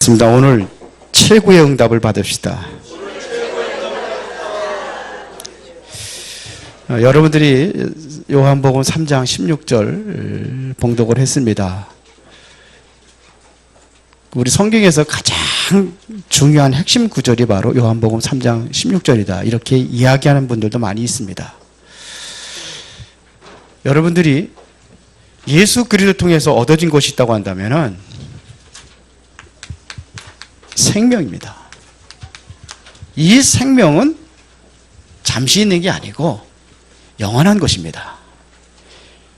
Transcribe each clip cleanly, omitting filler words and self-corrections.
오늘 최고의 응답을 받읍시다. 여러분들이 요한복음 3장 16절 봉독을 했습니다. 우리 성경에서 가장 중요한 핵심 구절이 바로 요한복음 3장 16절이다. 이렇게 이야기하는 분들도 많이 있습니다. 여러분들이 예수 그리스도를 통해서 얻어진 것이 있다고 한다면 생명입니다. 이 생명은 잠시 있는 게 아니고 영원한 것입니다.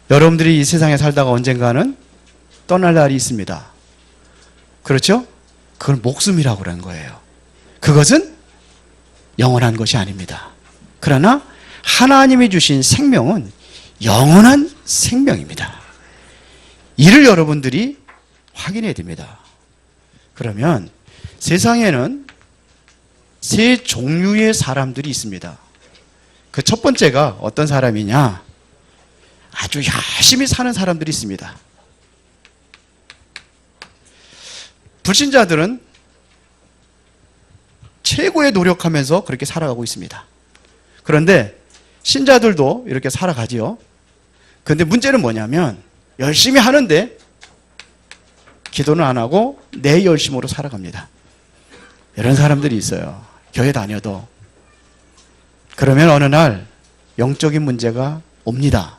여러분들이 이 세상에 살다가 언젠가는 떠날 날이 있습니다. 그렇죠? 그걸 목숨이라고 그러는 거예요. 그것은 영원한 것이 아닙니다. 그러나 하나님이 주신 생명은 영원한 생명입니다. 이를 여러분들이 확인해야 됩니다. 그러면 세상에는 세 종류의 사람들이 있습니다. 그 첫 번째가 어떤 사람이냐? 아주 열심히 사는 사람들이 있습니다. 불신자들은 최고의 노력하면서 그렇게 살아가고 있습니다. 그런데 신자들도 이렇게 살아가지요. 그런데 문제는 뭐냐면 열심히 하는데 기도는 안 하고 내 열심으로 살아갑니다. 이런 사람들이 있어요. 교회 다녀도. 그러면 어느 날 영적인 문제가 옵니다.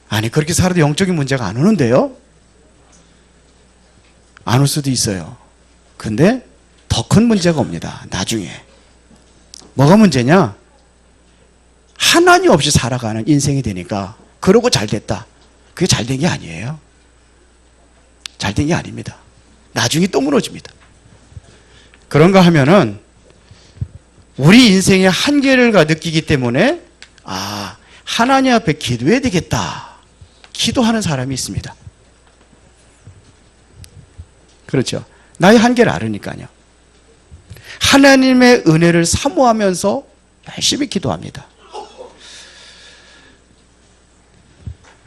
아니, 그렇게 살아도 영적인 문제가 안 오는데요? 안 올 수도 있어요. 근데 더 큰 문제가 옵니다. 나중에. 뭐가 문제냐? 하나님 없이 살아가는 인생이 되니까 그러고 잘 됐다. 그게 잘 된 게 아니에요. 잘 된 게 아닙니다. 나중에 또 무너집니다. 그런가 하면은 우리 인생의 한계를 느끼기 때문에 하나님 앞에 기도해야 되겠다. 기도하는 사람이 있습니다. 그렇죠. 나의 한계를 알으니까요. 하나님의 은혜를 사모하면서 열심히 기도합니다.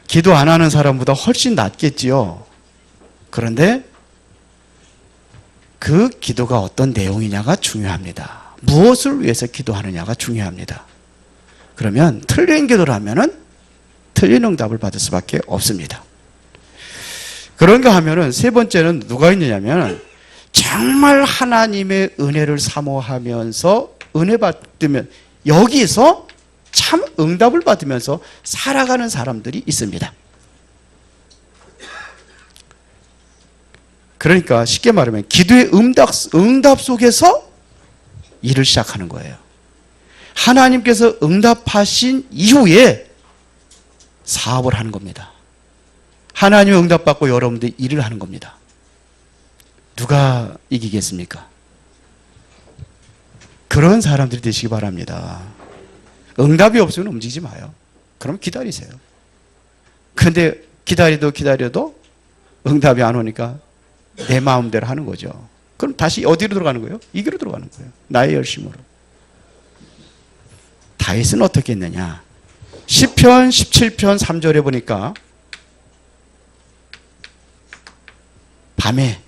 기도 안 하는 사람보다 훨씬 낫겠지요. 그런데 그 기도가 어떤 내용이냐가 중요합니다. 무엇을 위해서 기도하느냐가 중요합니다. 그러면 틀린 기도를 하면은 틀린 응답을 받을 수밖에 없습니다. 그런가 하면은 세 번째는 누가 있느냐면 정말 하나님의 은혜를 사모하면서 은혜 받으면 여기서 참 응답을 받으면서 살아가는 사람들이 있습니다. 그러니까 쉽게 말하면 기도의 응답 속에서 일을 시작하는 거예요. 하나님께서 응답하신 이후에 사업을 하는 겁니다. 하나님의 응답받고 여러분들이 일을 하는 겁니다. 누가 이기겠습니까? 그런 사람들이 되시기 바랍니다. 응답이 없으면 움직이지 마요. 그럼 기다리세요. 근데 기다려도 응답이 안 오니까 내 마음대로 하는 거죠. 그럼 다시 어디로 들어가는 거예요? 이 길로 들어가는 거예요. 나의 열심으로. 다윗은 어떻게 했느냐? 시편 17편 3절에 보니까 밤에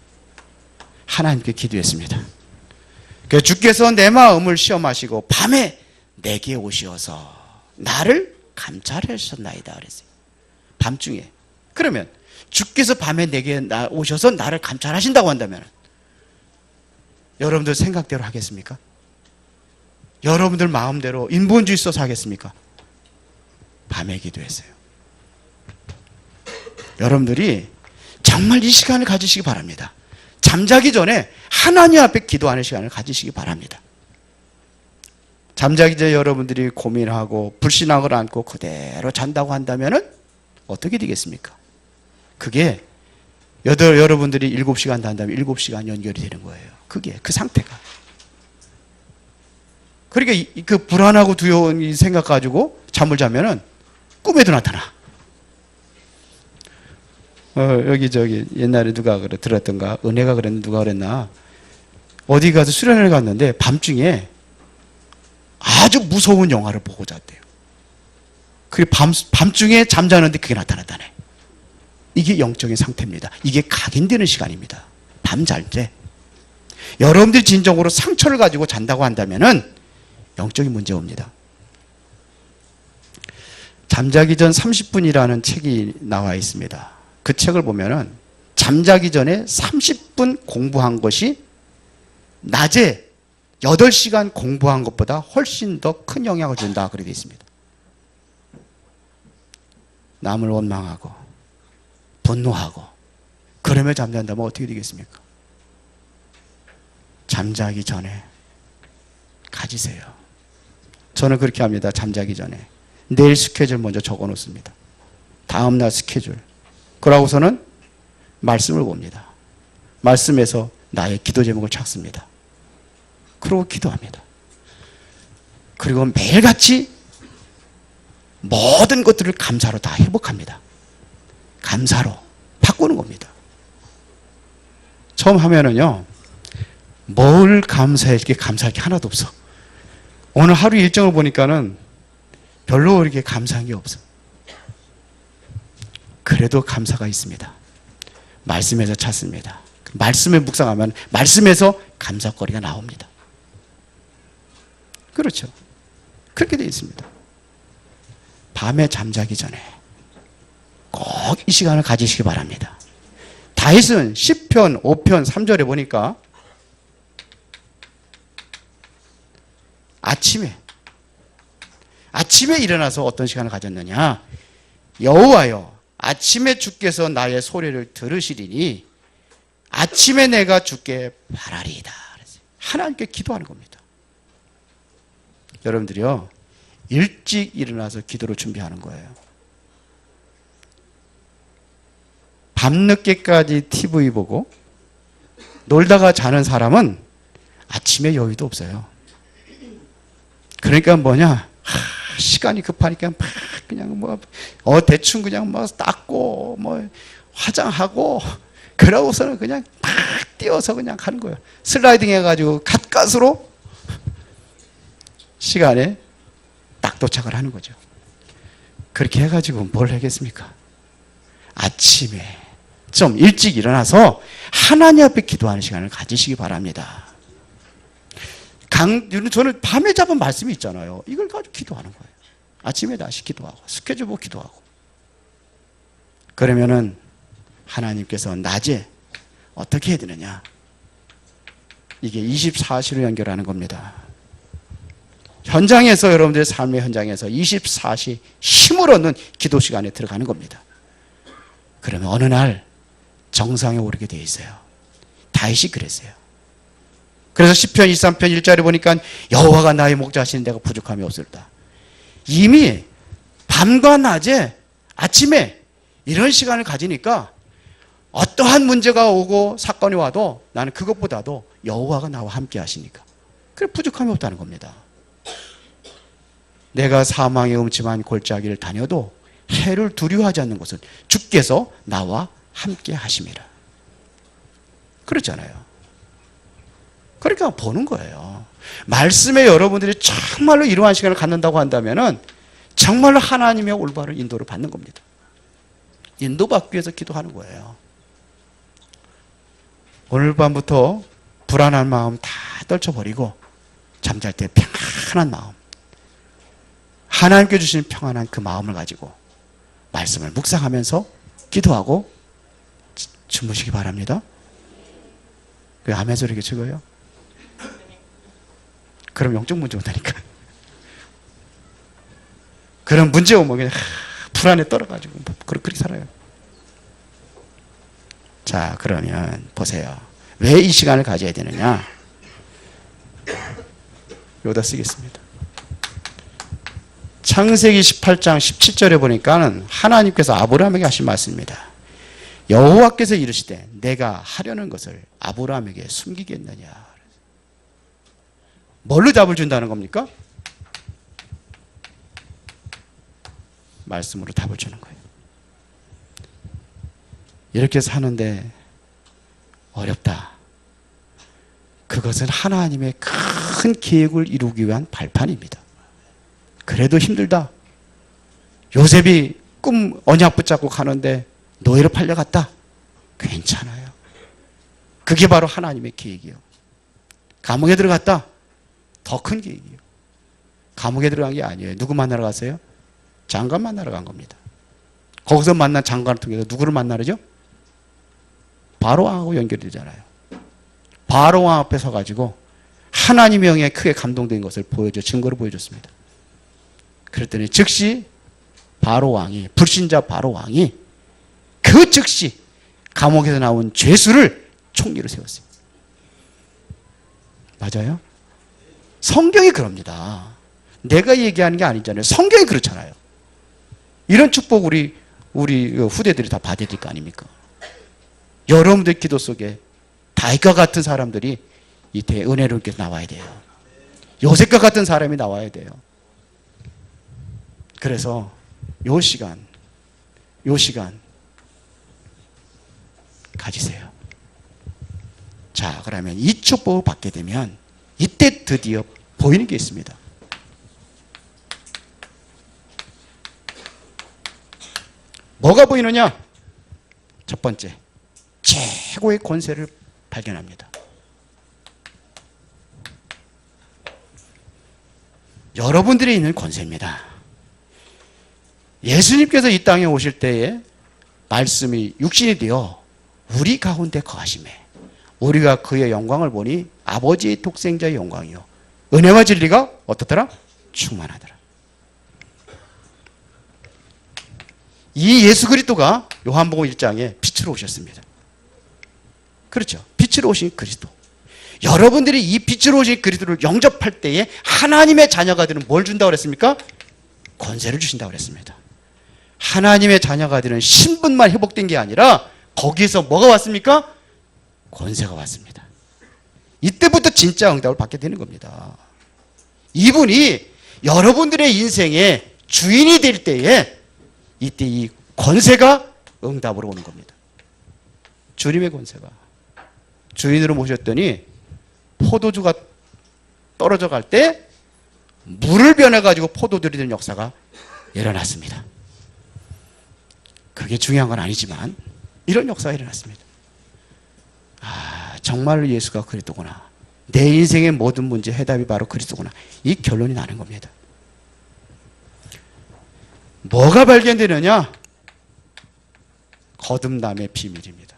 하나님께 기도했습니다. 그래서 주께서 내 마음을 시험하시고 밤에 내게 오시어서 나를 감찰하셨나이다 그랬어요. 밤중에. 그러면 주께서 밤에 내게 오셔서 나를 감찰하신다고 한다면 여러분들 생각대로 하겠습니까? 여러분들 마음대로 인본주의 써서 하겠습니까? 밤에 기도했어요. 여러분들이 정말 이 시간을 가지시기 바랍니다. 잠자기 전에 하나님 앞에 기도하는 시간을 가지시기 바랍니다. 잠자기 전에 여러분들이 고민하고 불신앙을 안고 그대로 잔다고 한다면 어떻게 되겠습니까? 그게 여러분들이 7시간 잔다면 7시간 연결이 되는 거예요. 그게 그 상태가. 그러니까 그 불안하고 두려운 이 생각 가지고 잠을 자면은 꿈에도 나타나. 여기 옛날에 누가 들었던가 은혜가 그랬나 누가 그랬나 어디 가서 수련회를 갔는데 밤중에 아주 무서운 영화를 보고 잤대요. 그게 밤중에 잠자는데 그게 나타났다네. 이게 영적인 상태입니다. 이게 각인되는 시간입니다. 밤 잘 때. 여러분들이 진정으로 상처를 가지고 잔다고 한다면은 영적인 문제가 옵니다. 잠자기 전 30분이라는 책이 나와 있습니다. 그 책을 보면은 잠자기 전에 30분 공부한 것이 낮에 8시간 공부한 것보다 훨씬 더 큰 영향을 준다. 그렇게 되어 있습니다. 남을 원망하고 분노하고 그러며 잠잔다면 어떻게 되겠습니까? 잠자기 전에 가지세요. 저는 그렇게 합니다. 잠자기 전에 내일 스케줄 먼저 적어 놓습니다. 다음날 스케줄. 그러고서는 말씀을 봅니다. 말씀에서 나의 기도 제목을 찾습니다. 그러고 기도합니다. 그리고 매일같이 모든 것들을 감사로 다 회복합니다. 감사로 바꾸는 겁니다. 처음 하면은요, 뭘 감사해? 이렇게 감사할 게 하나도 없어. 오늘 하루 일정을 보니까는 별로 이렇게 감사한 게 없어. 그래도 감사가 있습니다. 말씀에서 찾습니다. 말씀에 묵상하면 말씀에서 감사거리가 나옵니다. 그렇죠. 그렇게 되어 있습니다. 밤에 잠자기 전에 꼭 이 시간을 가지시기 바랍니다. 다윗은 시편 5편 3절에 보니까 아침에 일어나서 어떤 시간을 가졌느냐? 여호와여, 아침에 주께서 나의 소리를 들으시리니 아침에 내가 주께 바라리이다. 하나님께 기도하는 겁니다. 여러분들이요, 일찍 일어나서 기도를 준비하는 거예요. 밤늦게까지 TV 보고 놀다가 자는 사람은 아침에 여유도 없어요. 그러니까 뭐냐, 시간이 급하니까 막 그냥 대충 그냥 닦고 화장하고 그러고서는 그냥 막 뛰어서 그냥 가는 거예요. 슬라이딩 해가지고 갓갓으로 시간에 딱 도착을 하는 거죠. 그렇게 해가지고 뭘 하겠습니까? 아침에 좀 일찍 일어나서 하나님 앞에 기도하는 시간을 가지시기 바랍니다. 저는 밤에 잡은 말씀이 있잖아요. 이걸 가지고 기도하는 거예요. 아침에 다시 기도하고 스케줄 보고 기도하고. 그러면은 하나님께서 낮에 어떻게 해야 되느냐? 이게 24시로 연결하는 겁니다. 현장에서, 여러분들의 삶의 현장에서 24시 힘을 얻는 기도 시간에 들어가는 겁니다. 그러면 어느 날 정상에 오르게 되어 있어요. 다윗이 그랬어요. 그래서 시편 23편 1절에 보니까 여호와가 나의 목자시니 내가 부족함이 없을다. 이미 밤과 낮에 아침에 이런 시간을 가지니까 어떠한 문제가 오고 사건이 와도 나는 그것보다도 여호와가 나와 함께 하시니까 그래 부족함이 없다는 겁니다. 내가 사망의 음침한 골짜기를 다녀도 해를 두려워하지 않는 것은 주께서 나와 함께 하심이라. 그렇잖아요. 그러니까 보는 거예요. 말씀에 여러분들이 정말로 이러한 시간을 갖는다고 한다면은 정말로 하나님의 올바른 인도를 받는 겁니다. 인도받기 위해서 기도하는 거예요. 오늘 밤부터 불안한 마음 다 떨쳐버리고 잠잘 때 평안한 마음, 하나님께 주신 평안한 그 마음을 가지고 말씀을 묵상하면서 기도하고 주무시기 바랍니다. 왜 아멘 소리가 죽어요? 그럼 영적 문제 온다니까. 그런 문제 오면 그냥 불안에 떨어가지고 그렇게 살아요. 자, 그러면 보세요. 왜 이 시간을 가져야 되느냐? 여기다 쓰겠습니다. 창세기 18장 17절에 보니까는 하나님께서 아브라함에게 하신 말씀입니다. 여호와께서 이르시되 내가 하려는 것을 아브라함에게 숨기겠느냐. 뭘로 답을 준다는 겁니까? 말씀으로 답을 주는 거예요. 이렇게 사는데 어렵다. 그것은 하나님의 큰 계획을 이루기 위한 발판입니다. 그래도 힘들다. 요셉이 언약 붙잡고 가는데 노예로 팔려갔다. 괜찮아요. 그게 바로 하나님의 계획이요. 감옥에 들어갔다. 더 큰 계획이요. 감옥에 들어간 게 아니에요. 누구 만나러 갔어요? 장관 만나러 간 겁니다. 거기서 만난 장관을 통해서 누구를 만나러죠? 바로왕하고 연결되잖아요. 바로왕 앞에 서가지고 하나님의 영에 크게 감동된 것을 증거로 보여줬습니다. 그랬더니 즉시 바로왕이, 불신자 바로왕이 그 즉시 감옥에서 나온 죄수를 총리로 세웠어요. 맞아요? 성경이 그럽니다. 내가 얘기하는 게 아니잖아요. 성경이 그렇잖아요. 이런 축복 우리 후대들이 다 받아야 될 거 아닙니까? 여러분들 기도 속에 다윗과 같은 사람들이 이때 은혜롭게 나와야 돼요. 요셉과 같은 사람이 나와야 돼요. 그래서 요 시간 가지세요. 자, 그러면 이 축복을 받게 되면 이때 드디어 보이는 게 있습니다. 뭐가 보이느냐? 첫 번째, 최고의 권세를 발견합니다. 여러분들이 있는 권세입니다. 예수님께서 이 땅에 오실 때에 말씀이 육신이 되어 우리 가운데 거하심에 우리가 그의 영광을 보니 아버지의 독생자의 영광이요 은혜와 진리가 어떻더라? 충만하더라. 이 예수 그리스도가 요한복음 1장에 빛으로 오셨습니다. 그렇죠. 빛으로 오신 그리스도. 여러분들이 이 빛으로 오신 그리스도를 영접할 때에 하나님의 자녀가 되는 뭘 준다고 그랬습니까? 권세를 주신다고 그랬습니다. 하나님의 자녀가 되는 신분만 회복된 게 아니라 거기에서 뭐가 왔습니까? 권세가 왔습니다. 이때부터 진짜 응답을 받게 되는 겁니다. 이분이 여러분들의 인생의 주인이 될 때에 이때 이 권세가 응답으로 오는 겁니다. 주님의 권세가. 주인으로 모셨더니 포도주가 떨어져 갈 때 물을 변해가지고 포도들이 되는 역사가 일어났습니다. 그게 중요한 건 아니지만 이런 역사가 일어났습니다. 아, 정말로 예수가 그리스도구나. 내 인생의 모든 문제 해답이 바로 그리스도구나. 이 결론이 나는 겁니다. 뭐가 발견되느냐? 거듭남의 비밀입니다.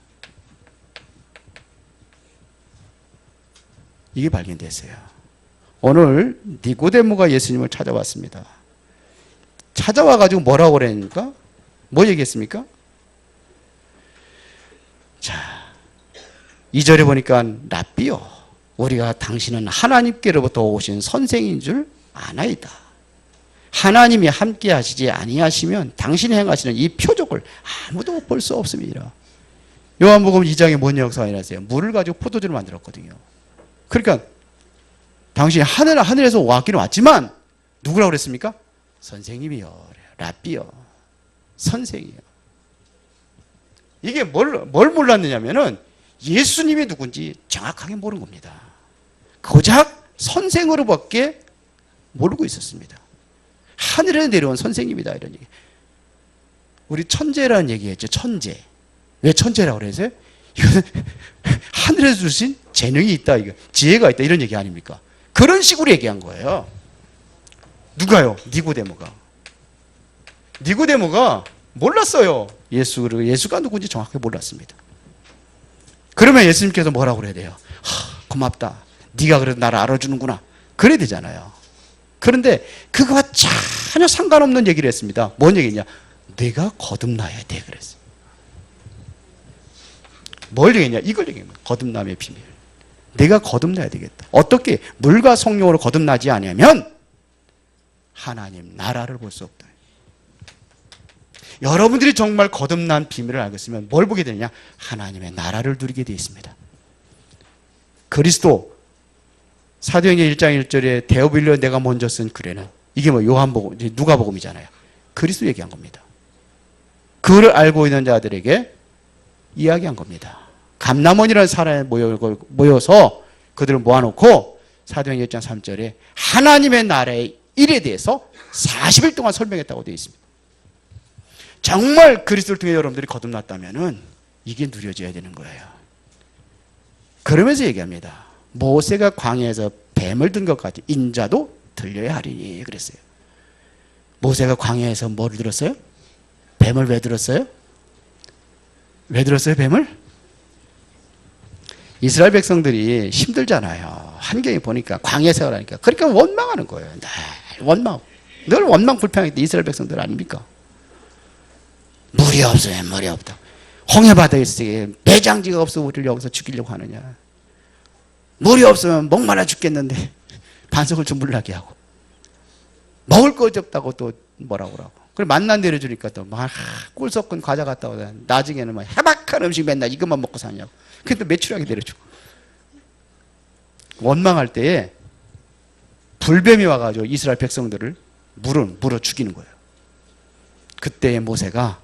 이게 발견됐어요. 오늘 니고데모가 예수님을 찾아왔습니다. 찾아와가지고 뭐라고 그랬습니까? 뭐 얘기했습니까? 자, 2절에 보니까 랍비요, 우리가 당신은 하나님께로부터 오신 선생인 줄 아나이다. 하나님이 함께 하시지 아니하시면 당신이 행하시는 이 표적을 아무도 볼 수 없습니다. 요한복음 2장에 뭔 역사가 일어났어요? 물을 가지고 포도주를 만들었거든요. 그러니까 당신이 하늘에서 왔기는 왔지만 누구라고 그랬습니까? 선생님이요, 랍비요, 선생이요. 이게 뭘 몰랐느냐면은 예수님이 누군지 정확하게 모르는 겁니다. 고작 선생으로밖에 모르고 있었습니다. 하늘에 내려온 선생님이다, 이런 얘기. 우리 천재라는 얘기했죠. 천재. 왜 천재라고 그러세요? 이거는 하늘에서 주신 재능이 있다, 이거 지혜가 있다, 이런 얘기 아닙니까? 그런 식으로 얘기한 거예요. 누가요? 니고데모가 몰랐어요. 예수가 누군지 정확하게 몰랐습니다. 그러면 예수님께서 뭐라고 그래야 돼요? 고맙다. 네가 그래도 나를 알아주는구나. 그래야 되잖아요. 그런데 그거와 전혀 상관없는 얘기를 했습니다. 뭔 얘기냐? 내가 거듭나야 돼, 그랬어요. 뭘 얘기했냐? 이걸 얘기합니다. 거듭남의 비밀. 내가 거듭나야 되겠다. 어떻게? 물과 성령으로 거듭나지 않으면 하나님 나라를 볼 수 없다. 여러분들이 정말 거듭난 비밀을 알고 있으면 뭘 보게 되느냐? 하나님의 나라를 누리게 되어 있습니다. 그리스도, 사도행전 1장 1절에 데오빌려 내가 먼저 쓴 글에는, 이게 뭐 요한복음, 누가복음이잖아요. 그리스도 얘기한 겁니다. 그를 알고 있는 자들에게 이야기한 겁니다. 감람원이라는 사람이 모여서 그들을 모아놓고 사도행전 1장 3절에 하나님의 나라의 일에 대해서 40일 동안 설명했다고 되어 있습니다. 정말 그리스도를 통해 여러분들이 거듭났다면은 이게 누려져야 되는 거예요. 그러면서 얘기합니다. 모세가 광야에서 뱀을 든 것 같이 인자도 들려야 하리니 그랬어요. 모세가 광야에서 뭐를 들었어요? 뱀을 왜 들었어요? 왜 들었어요, 뱀을? 이스라엘 백성들이 힘들잖아요. 환경이 보니까 광야 생활하니까. 그러니까 원망하는 거예요. 늘 원망. 늘 원망 불평할 때 이스라엘 백성들 아닙니까? 물이 없어요. 물이 없다. 홍해바다에 배장지가 없어 우리를 여기서 죽이려고 하느냐. 물이 없으면 목말라 죽겠는데 반석을 좀 물나게 하고. 먹을 것이 없다고 또 뭐라고 그러고. 그리고 만난 내려주니까 또 막 꿀 섞은 과자 갖다 오다. 나중에는 막 해박한 음식 맨날 이것만 먹고 사냐고. 근데 매출하게 내려주고. 원망할 때에 불뱀이 와가지고 이스라엘 백성들을 물어 죽이는 거예요. 그때의 모세가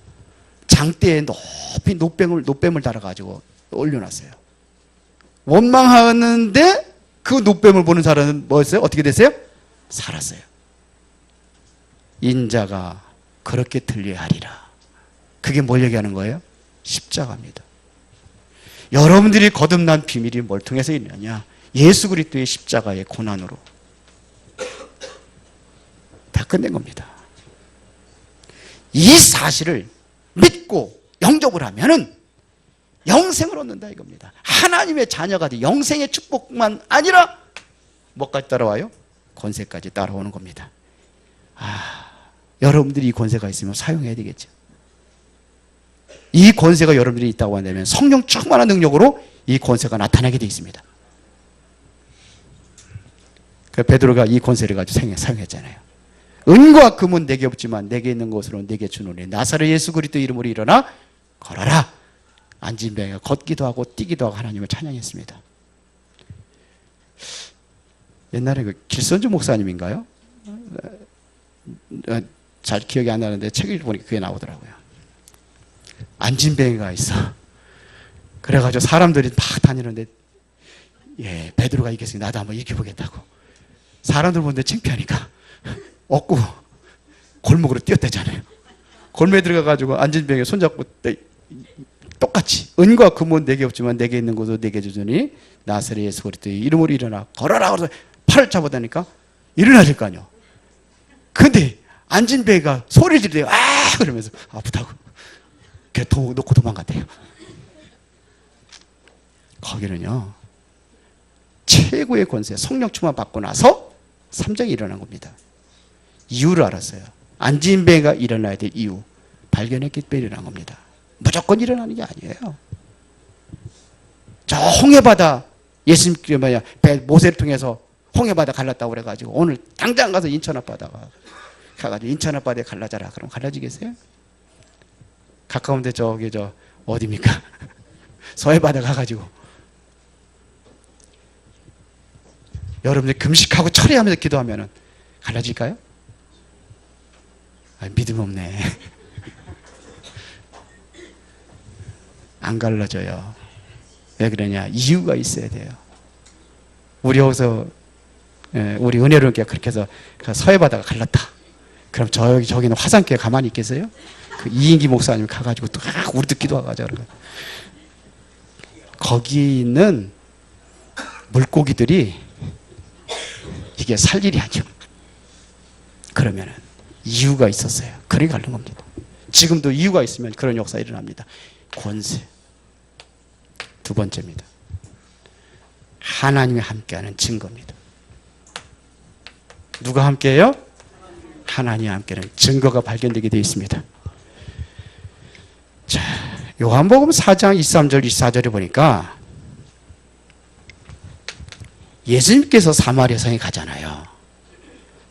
장대에 높이 노뱀을 달아가지고 올려놨어요. 원망하는데 그 노뱀을 보는 사람은 뭐였어요? 어떻게 됐어요? 살았어요. 인자가 그렇게 들려야 하리라. 그게 뭘 얘기하는 거예요? 십자가입니다. 여러분들이 거듭난 비밀이 뭘 통해서 있느냐? 예수 그리스도의 십자가의 고난으로 다 끝낸 겁니다. 이 사실을 믿고 영접을 하면은 영생을 얻는다 이겁니다. 하나님의 자녀가 돼 영생의 축복만 아니라 뭐까지 따라와요? 권세까지 따라오는 겁니다. 여러분들이 이 권세가 있으면 사용해야 되겠죠. 이 권세가 여러분들이 있다고 한다면 성령 충만한 능력으로 이 권세가 나타나게 되어 있습니다. 베드로가 이 권세를 가지고 사용했잖아요. 은과 금은 내게 없지만 내게 있는 것으로 내게 주노니 나사렛 예수 그리스도 이름으로 일어나 걸어라. 앉은 병에 걷기도 하고 뛰기도 하고 하나님을 찬양했습니다. 옛날에 그 길선주 목사님인가요? 잘 기억이 안 나는데 책 읽어보니까 그게 나오더라고요. 안진뱅이가 있어. 그래가지고 사람들이 막 다니는데 베드로가 이겼으니 나도 한번 이겨보겠다고. 사람들 보는데 창피하니까 얻고 골목으로 뛰었대잖아요. 골목에 들어가가지고 안진뱅이 손잡고 똑같이 은과 금은 내게 없지만 내게 있는 것으로 내게 주더니 나사렛 예수 그리스도의 이름으로 일어나 걸어라. 그래서 팔을 잡아다니까 일어나질 거 아니요. 근데 안진뱅이가 소리 지르대요. 그러면서 아프다고. 걔 놓고 도망갔대요. 거기는요 최고의 권세 성령 충만 받고 나서 3장이 일어난 겁니다. 이유를 알았어요. 안진뱅이가 일어나야 될 이유 발견했기 때문에 일어난 겁니다. 무조건 일어나는 게 아니에요. 저 홍해바다 예수님께 모세를 통해서 홍해바다 갈랐다고 그래가지고 오늘 당장 가서 인천 앞바다가 가가지고 인천 앞바다에 갈라져라. 그럼 갈라지겠어요? 가까운데 저기 어디입니까? 서해바다 가가지고 여러분들 금식하고 철회하면서 기도하면은 갈라질까요? 믿음 없네. 안 갈라져요. 왜 그러냐? 이유가 있어야 돼요. 우리 여기서 우리 은혜로운게 그렇게 해서 서해바다가 갈랐다. 그럼 저기는 화산교회 가만히 있겠어요? 그 이인기 목사님 가가지고 또 우리도 기도하가지고 거기 있는 물고기들이 이게 살 일이 아니죠. 그러면은 이유가 있었어요. 그래 갈른 겁니다. 지금도 이유가 있으면 그런 역사 일어납니다. 권세. 두 번째입니다. 하나님이 함께하는 증거입니다. 누가 함께해요? 하나님이 함께하는 증거가 발견되게 되어 있습니다. 자, 요한복음 4장 23절 24절에 보니까 예수님께서 사마리아 성에 가잖아요.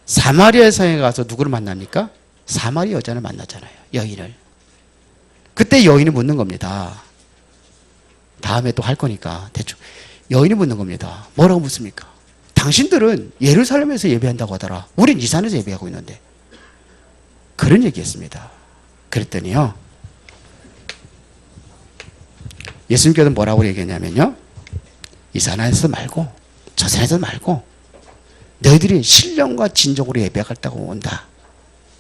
사마리아 성에 가서 누구를 만납니까? 사마리아 여자를 만나잖아요. 여인을. 그때 여인이 묻는 겁니다. 다음에 또 할 거니까 대충. 여인이 묻는 겁니다. 뭐라고 묻습니까? 당신들은 예루살렘에서 예배한다고 하더라. 우린 이 산에서 예배하고 있는데. 그런 얘기했습니다. 그랬더니요. 예수님께서 뭐라고 얘기했냐면요. 이 산에서 말고 저 산에서 말고 너희들이 신령과 진정으로 예배하겠다고 온다.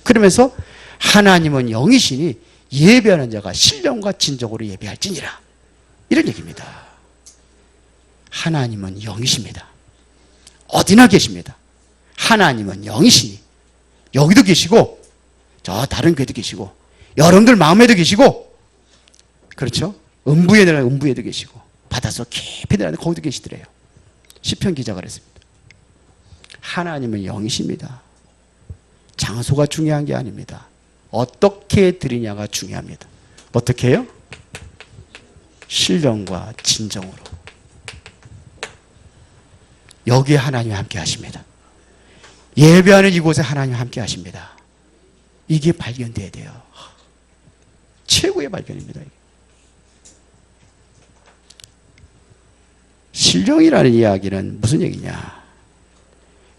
그러면서 하나님은 영이시니 예배하는 자가 신령과 진정으로 예배할지니라. 이런 얘기입니다. 하나님은 영이십니다. 어디나 계십니다. 하나님은 영이시니 여기도 계시고 저 다른 교회도 계시고 여러분들 마음에도 계시고, 그렇죠? 음부에 내려 음부에도 계시고 바닷속 깊이 내려 거기도 계시더래요. 시편 기자가 그랬습니다. 하나님은 영이십니다. 장소가 중요한 게 아닙니다. 어떻게 드리냐가 중요합니다. 어떻게 해요? 신령과 진정으로. 여기에 하나님이 함께 하십니다. 예배하는 이곳에 하나님이 함께 하십니다. 이게 발견돼야 돼요. 최고의 발견입니다. 신령이라는 이야기는 무슨 얘기냐?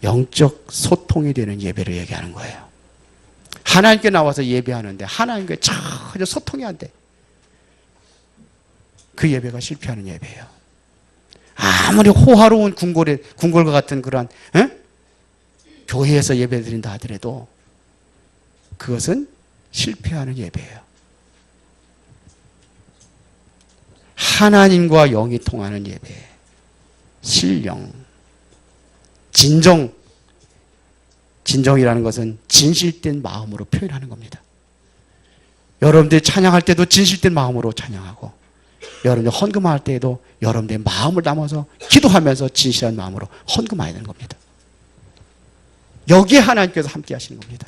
영적 소통이 되는 예배를 얘기하는 거예요. 하나님께 나와서 예배하는데 하나님께 전혀 소통이 안 돼. 그 예배가 실패하는 예배예요. 아무리 호화로운 궁궐과 같은 그러한 교회에서 예배 드린다 하더라도 그것은 실패하는 예배예요. 하나님과 영이 통하는 예배, 신령, 진정이라는 것은 진실된 마음으로 표현하는 겁니다. 여러분들이 찬양할 때도 진실된 마음으로 찬양하고, 여러분들 헌금할 때에도 여러분들의 마음을 담아서 기도하면서 진실한 마음으로 헌금해야 되는 겁니다. 여기에 하나님께서 함께 하시는 겁니다.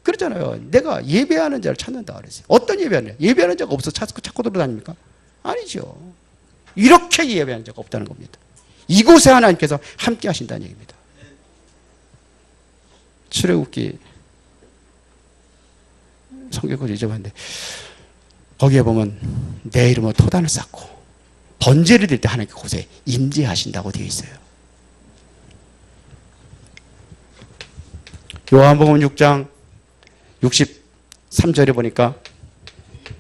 그렇잖아요. 내가 예배하는 자를 찾는다 그랬어요. 어떤 예배하느냐? 예배하는 자가 없어 찾고 돌아다닙니까? 아니죠. 이렇게 예배하는 자가 없다는 겁니다. 이곳에 하나님께서 함께 하신다는 얘기입니다. 출애굽기 성경을 잊어봤는데 거기에 보면 내 이름으로 토단을 쌓고 번제를 드릴 때 하나님께 그곳에 임재하신다고 되어 있어요. 요한복음 6장 63절에 보니까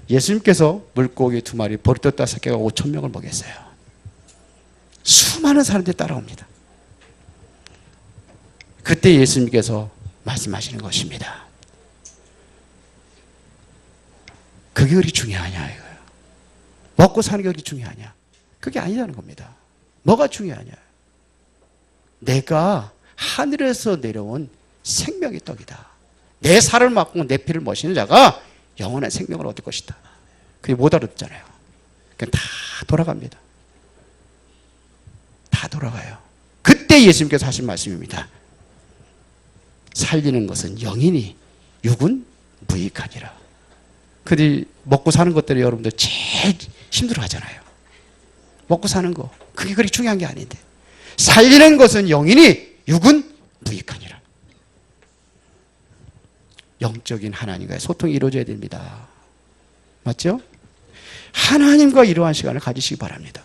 예수님께서 물고기 2마리, 보리떡 5개가 5,000명을 먹였어요. 수많은 사람들이 따라옵니다. 그때 예수님께서 말씀하시는 것입니다. 그게 그렇게 중요하냐 이거예요. 먹고 사는 게 그렇게 중요하냐? 그게 아니라는 겁니다. 뭐가 중요하냐? 내가 하늘에서 내려온 생명의 떡이다. 내 살을 맞고 내 피를 마시는 자가 영원한 생명을 얻을 것이다. 그게 못 알아듣잖아요. 그냥 다 돌아갑니다. 다 돌아가요. 그때 예수님께서 하신 말씀입니다. 살리는 것은 영이니 육은 무익하니라. 근데 먹고 사는 것들이 여러분들 제일 힘들어 하잖아요. 먹고 사는 거. 그게 그리 중요한 게 아닌데. 살리는 것은 영이니 육은 무익하니라. 영적인 하나님과의 소통이 이루어져야 됩니다. 맞죠? 하나님과 이러한 시간을 가지시기 바랍니다.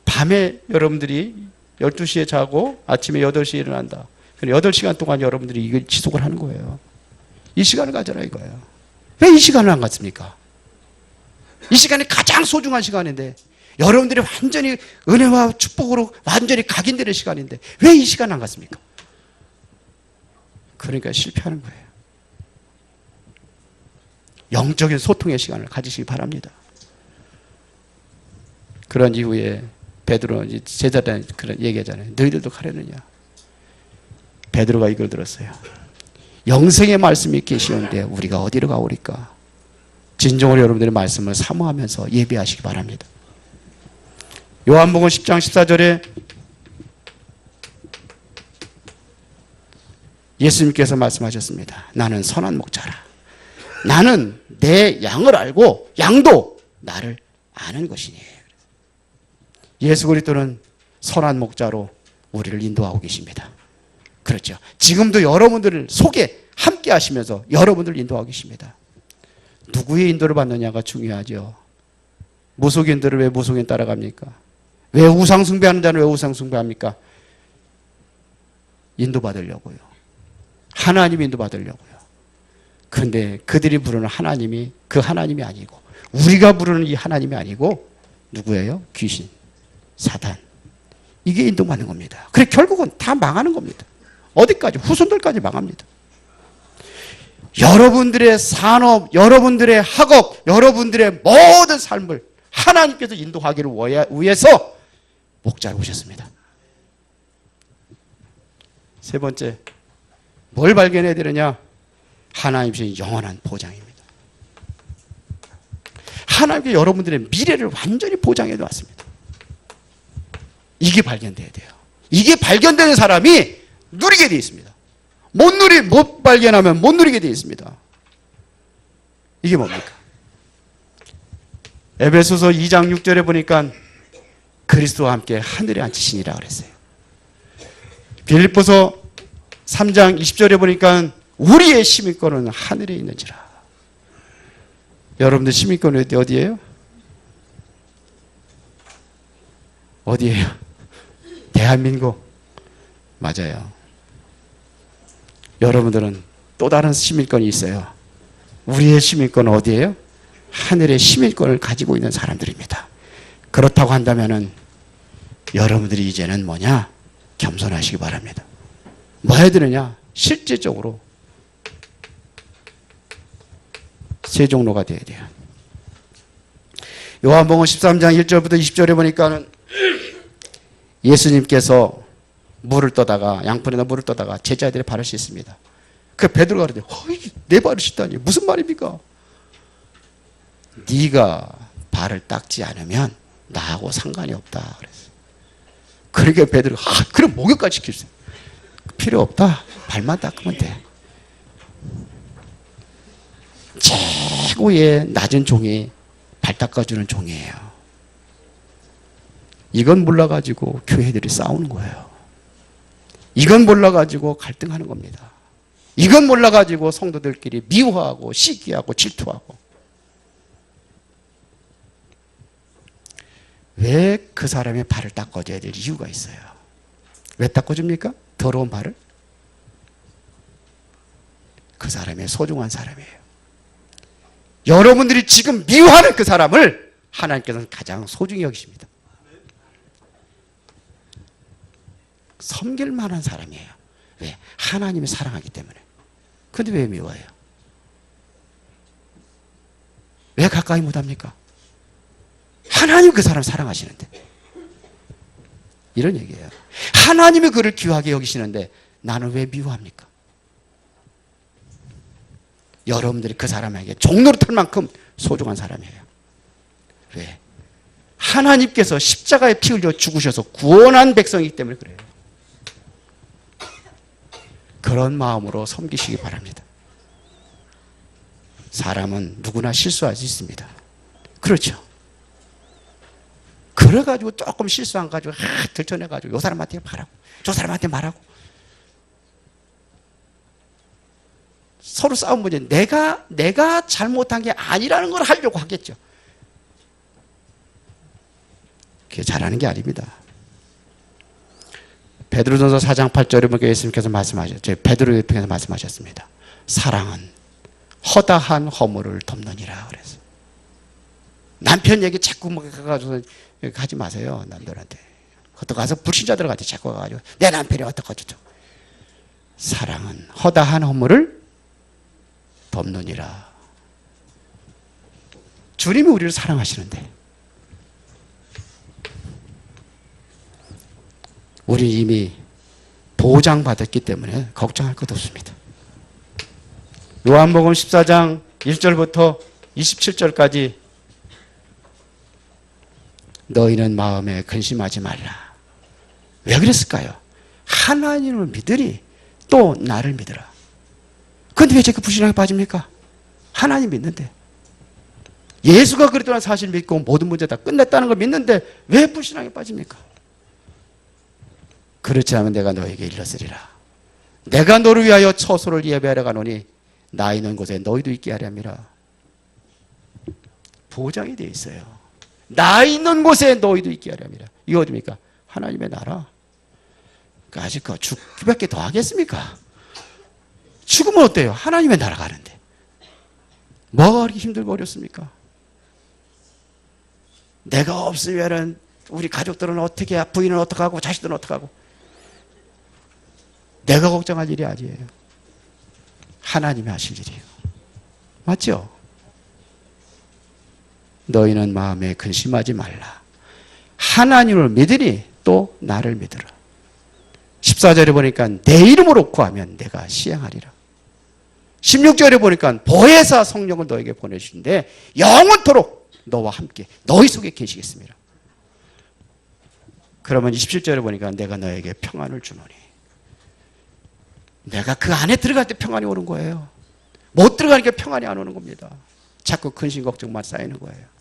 밤에 여러분들이 12시에 자고 아침에 8시에 일어난다. 8시간 동안 여러분들이 이걸 지속을 하는 거예요. 이 시간을 가져라 이거예요. 왜 이 시간을 안 갖습니까? 이 시간이 가장 소중한 시간인데 여러분들이 완전히 은혜와 축복으로 완전히 각인되는 시간인데 왜 이 시간을 안 갖습니까? 그러니까 실패하는 거예요. 영적인 소통의 시간을 가지시기 바랍니다. 그런 이후에 베드로 제자들한테 그런 얘기하잖아요. 너희들도 가려느냐? 베드로가 이걸 들었어요. 영생의 말씀이 계시는데 우리가 어디로 가오리까? 진정으로 여러분들의 말씀을 사모하면서 예배하시기 바랍니다. 요한복음 10장 14절에 예수님께서 말씀하셨습니다. 나는 선한 목자라. 나는 내 양을 알고 양도 나를 아는 것이니. 예수 그리스도는 선한 목자로 우리를 인도하고 계십니다. 그렇죠. 지금도 여러분들 속에 함께 하시면서 여러분들 인도하고 계십니다. 누구의 인도를 받느냐가 중요하죠. 무속인들을 왜 무속인 따라갑니까? 왜 우상숭배하는 자는 왜 우상숭배합니까? 인도받으려고요. 하나님 인도받으려고요. 그런데 그들이 부르는 하나님이 그 하나님이 아니고 우리가 부르는 이 하나님이 아니고 누구예요? 귀신, 사단. 이게 인도받는 겁니다. 그래 결국은 다 망하는 겁니다. 어디까지? 후손들까지 망합니다. 여러분들의 산업, 여러분들의 학업, 여러분들의 모든 삶을 하나님께서 인도하기를 위해서 목자를 오셨습니다. 세 번째, 뭘 발견해야 되느냐? 하나님의 영원한 보장입니다. 하나님께 여러분들의 미래를 완전히 보장해 놨습니다. 이게 발견돼야 돼요. 이게 발견되는 사람이 누리게 되어 있습니다. 못 발견하면 못 누리게 되어 있습니다. 이게 뭡니까? 에베소서 2장 6절에 보니까 그리스도와 함께 하늘에 앉히시니라 그랬어요. 빌립보서 3장 20절에 보니까 우리의 시민권은 하늘에 있는지라. 여러분들 시민권이 어디예요? 어디예요? 대한민국. 맞아요. 여러분들은 또 다른 시민권이 있어요. 우리의 시민권은 어디예요? 하늘의 시민권을 가지고 있는 사람들입니다. 그렇다고 한다면은 여러분들이 이제는 뭐냐? 겸손하시기 바랍니다. 뭐 해야 되느냐? 실제적으로 세종로가 돼야 돼요. 요한복음 13장 1절부터 20절에 보니까는 예수님께서 물을 떠다가 양푼에다 물을 떠다가 제자들의 발을 씻습니다. 그 베드로가 그러대. 내 발을 씻다니 무슨 말입니까? 네가 발을 닦지 않으면 나하고 상관이 없다 그랬어요. 그러니까 베드로가 그럼 목욕까지 시켰어요. 필요 없다. 발만 닦으면 돼. 최고의 낮은 종이 발 닦아주는 종이에요. 이건 몰라가지고 교회들이 싸우는 거예요. 이건 몰라가지고 갈등하는 겁니다. 이건 몰라가지고 성도들끼리 미워하고 시기하고 질투하고. 왜 그 사람의 발을 닦아줘야 될 이유가 있어요. 왜 닦아줍니까? 더러운 발을? 그 사람의 소중한 사람이에요. 여러분들이 지금 미워하는 그 사람을 하나님께서는 가장 소중히 여기십니다. 섬길 만한 사람이에요. 왜? 하나님이 사랑하기 때문에. 근데 왜 미워해요? 왜 가까이 못합니까? 하나님 그 사람 사랑하시는데. 이런 얘기예요. 하나님이 그를 귀하게 여기시는데 나는 왜 미워합니까? 여러분들이 그 사람에게 종노릇할 만큼 소중한 사람이에요. 왜? 하나님께서 십자가에 피 흘려 죽으셔서 구원한 백성이기 때문에 그래요. 그런 마음으로 섬기시기 바랍니다. 사람은 누구나 실수할 수 있습니다. 그렇죠. 그래가지고 조금 실수한 가지고 들춰내가지고 요 사람한테 말하고 저 사람한테 말하고 서로 싸운 문제. 내가 잘못한 게 아니라는 걸 하려고 하겠죠. 그게 잘하는 게 아닙니다. 베드로전서 4장 8절에 보니까 예수님께서 말씀하셨죠. 베드로에 통해서 말씀하셨습니다. 사랑은 허다한 허물을 덮느니라 그래서. 남편 얘기 자꾸 가가지고 하지 마세요. 남들한테. 어떻게 가서 불신자들한테 자꾸 가가지고 내 남편이 어떡하죠. 사랑은 허다한 허물을 덮느니라. 주님이 우리를 사랑하시는데 우리 이미 보장받았기 때문에 걱정할 것 없습니다. 요한복음 14장 1절부터 27절까지 너희는 마음에 근심하지 말라. 왜 그랬을까요? 하나님을 믿으리 또 나를 믿으라. 그런데 왜 자꾸 불신앙에 빠집니까? 하나님 믿는데. 예수가 그랬다는 사실 믿고 모든 문제 다 끝냈다는 걸 믿는데 왜 불신앙에 빠집니까? 그렇지 않으면 내가 너에게 일러쓰리라. 내가 너를 위하여 처소를 예배하러 가노니 나 있는 곳에 너희도 있게 하려 함이라. 보장이 되어 있어요. 나 있는 곳에 너희도 있게 하려 함이라. 이거 어디입니까? 하나님의 나라. 아직 죽기밖에 더 하겠습니까? 죽으면 어때요? 하나님의 나라 가는데. 뭐가 그렇게 힘들고 어렵습니까? 내가 없으면은 우리 가족들은 어떻게, 부인은 어떻게 하고, 자식들은 어떻게 하고. 내가 걱정할 일이 아니에요. 하나님이 하실 일이에요. 맞죠? 너희는 마음에 근심하지 말라. 하나님을 믿으니 또 나를 믿으라. 14절에 보니까 내 이름으로 구하면 내가 시행하리라. 16절에 보니까 보혜사 성령을 너에게 보내주신데 영원토록 너와 함께 너희 속에 계시겠습니다. 그러면 27절에 보니까 내가 너에게 평안을 주노니, 내가 그 안에 들어갈 때 평안이 오는 거예요. 못 들어가니까 평안이 안 오는 겁니다. 자꾸 근심 걱정만 쌓이는 거예요.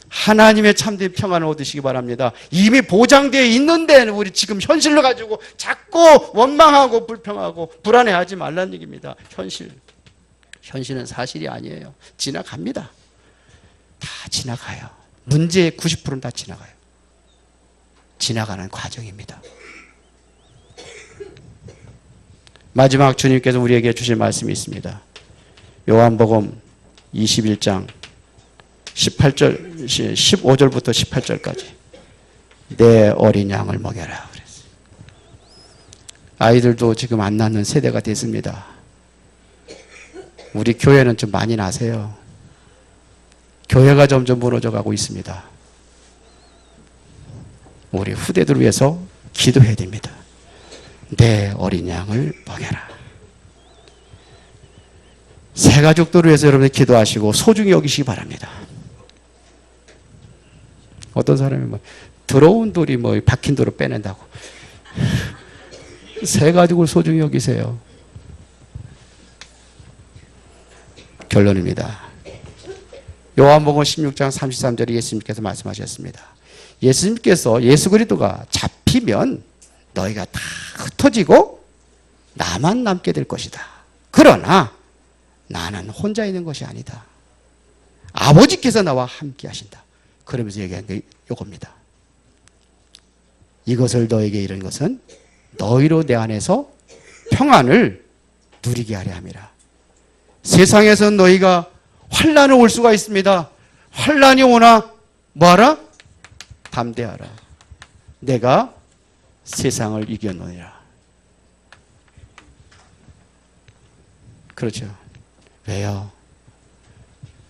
하나님의 참된 평안을 얻으시기 바랍니다. 이미 보장되어 있는데 우리 지금 현실로 가지고 자꾸 원망하고 불평하고 불안해하지 말라는 얘기입니다. 현실은 사실이 아니에요. 지나갑니다. 다 지나가요. 문제의 90%는 다 지나가요. 지나가는 과정입니다. 마지막 주님께서 우리에게 주실 말씀이 있습니다. 요한복음 21장 15절부터 18절까지 내 어린 양을 먹여라 그랬어요. 아이들도 지금 안 낳는 세대가 됐습니다. 우리 교회는 좀 많이 나세요. 교회가 점점 무너져 가고 있습니다. 우리 후대들을 위해서 기도해야 됩니다. 내 어린 양을 먹여라. 새 가족들을 위해서 여러분들 기도하시고 소중히 여기시기 바랍니다. 어떤 사람이 뭐 더러운 돌이 뭐 박힌 돌을 빼낸다고. 새 가족을 소중히 여기세요. 결론입니다. 요한복음 16장 33절에 예수님께서 말씀하셨습니다. 예수 그리스도가 잡히면 너희가 다 흩어지고 나만 남게 될 것이다. 그러나 나는 혼자 있는 것이 아니다. 아버지께서 나와 함께 하신다. 그러면서 얘기한 게 이겁니다. 이것을 너에게 이런 것은 너희로 내 안에서 평안을 누리게 하려 함이라. 세상에서 너희가 환난을 올 수가 있습니다. 환난이 오나 뭐하라? 담대하라. 내가 세상을 이겨놓으리라. 그렇죠. 왜요?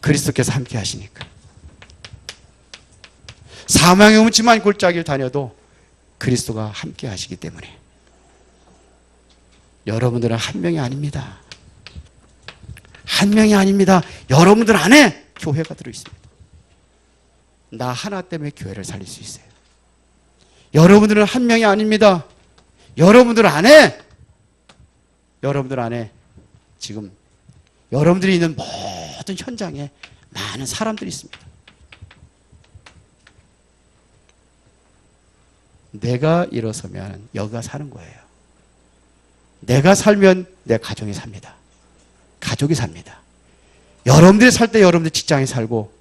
그리스도께서 함께 하시니까. 사망의 음침한 골짜기를 다녀도 그리스도가 함께 하시기 때문에. 여러분들은 한 명이 아닙니다. 한 명이 아닙니다. 여러분들 안에 교회가 들어있습니다. 나 하나 때문에 교회를 살릴 수 있어요. 여러분들은 한 명이 아닙니다. 여러분들 안에 지금 여러분들이 있는 모든 현장에 많은 사람들이 있습니다. 내가 일어서면 여기가 사는 거예요. 내가 살면 내 가정이 삽니다. 가족이 삽니다. 여러분들이 살 때 여러분들 직장이 살고,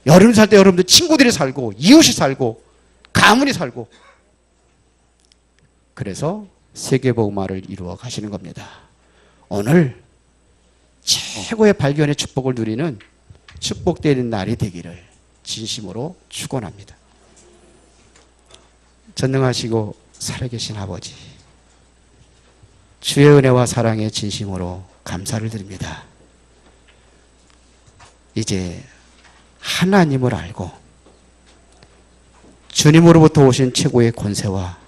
여러분들이 살 때 여러분들 친구들이 살고, 이웃이 살고, 가문이 살고. 그래서 세계복음화를 이루어 가시는 겁니다. 오늘 최고의 발견의 축복을 누리는 축복되는 날이 되기를 진심으로 축원합니다. 전능하시고 살아계신 아버지, 주의 은혜와 사랑에 진심으로 감사를 드립니다. 이제 하나님을 알고 주님으로부터 오신 최고의 권세와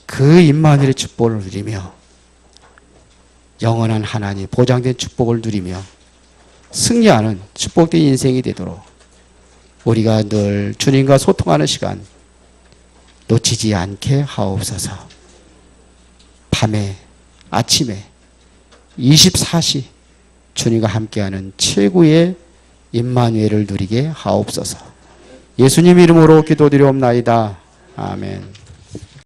그 임마누엘의 축복을 누리며 영원한 하나님 보장된 축복을 누리며 승리하는 축복된 인생이 되도록 우리가 늘 주님과 소통하는 시간 놓치지 않게 하옵소서. 밤에 아침에 24시 주님과 함께하는 최고의 임마누엘을 누리게 하옵소서. 예수님 이름으로 기도드리옵나이다. 아멘.